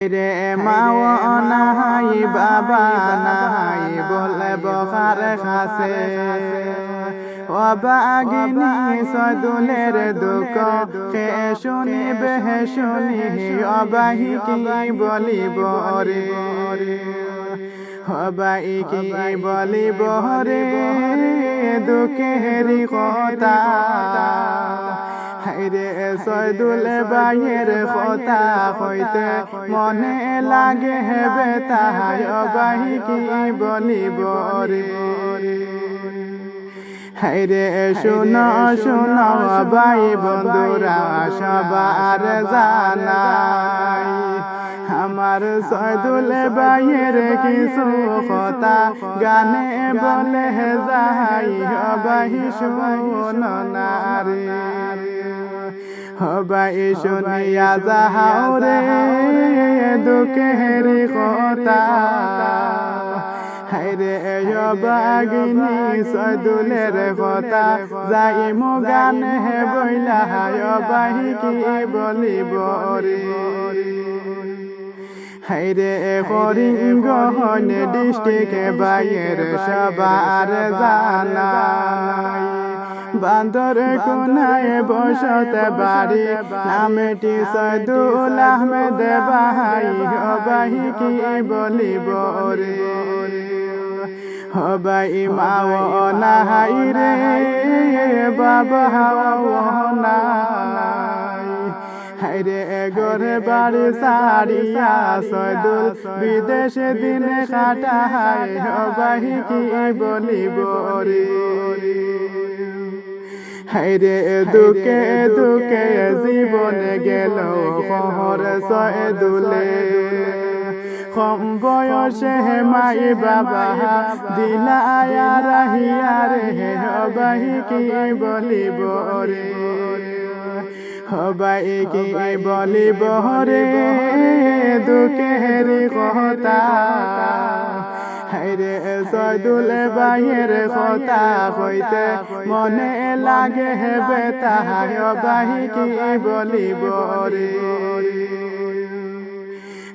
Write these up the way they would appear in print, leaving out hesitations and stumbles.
রে মাও নাই বাবা নাই বলে বখার খাসে ও বাগিনী সদুলের দুঃখ কে শুনিবে শুনি অবাহি কি বলিব রে অবাহি কি বলিব রে দুঃখেরি কথা হাইরে সৈদুল বাইয়ের কথা হইতে মনে লাগে হেবে তাহাই অবাহি কি বলিব রে হাইরে শুনো শুনো ভাই বন্ধুরা সবার জানাই আমার সৈদুল বাইয়ের কিছু কথা গানে বলে যাই অবাহি শুনো না রে হবাই শুনিয়া যাহাও রে দুঃখের কথা হাইরে বাগিনী সৈদুলের কথা যাই মো গানে বইলা অবাহি কি বলিব রে হাইরে হরিঙ্গ হনে ডিস্ট্রিক্ট বাইয়ের সবার জানাই বান্দর কোনায় বসতে বাড়ি নামটি সৈদুল আহমেদ ভাই অবাহি কি বলিব রে হবাই মাও নাই রে বাবা নাই হাইরে ঘরে বাড়ি সারিয়া সৈদুল বিদেশে দিনে কাটাই অবাহি কি বলিব রে হাইরে দুঃখে দুঃখে জীবনে গেল শহর সৈদুলে কম বয়সে মাই বাবা দিলায়া রাহিয়া রে অবাহি কি বলিব রে অবাহি কি বলিব রে দুঃখের কথা হাইরে সৈদুল বাইয়ের কথা হইতে মনে লাগে হেবে তাহাই অবাহি কি বলিব রে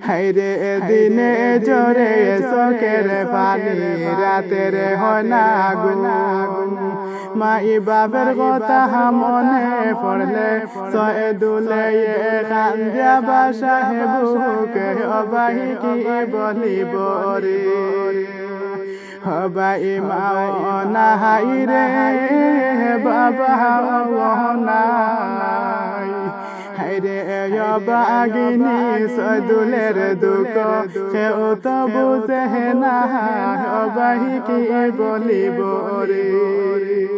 হাইরে দিনে জোরে চোখের পানি রাতের হয় না গুম মাই বাবের কথা মনে পড়লে সৈদুলে কান্দিয়া বাসা বুকে অবাহি কি বলিব রে হবাই মাও নাই রে বাবা নাই হাইরে বাগিনী সৈদুলের দুঃখ কেউ তো বুঝে না অবাহি কি বলিব রে।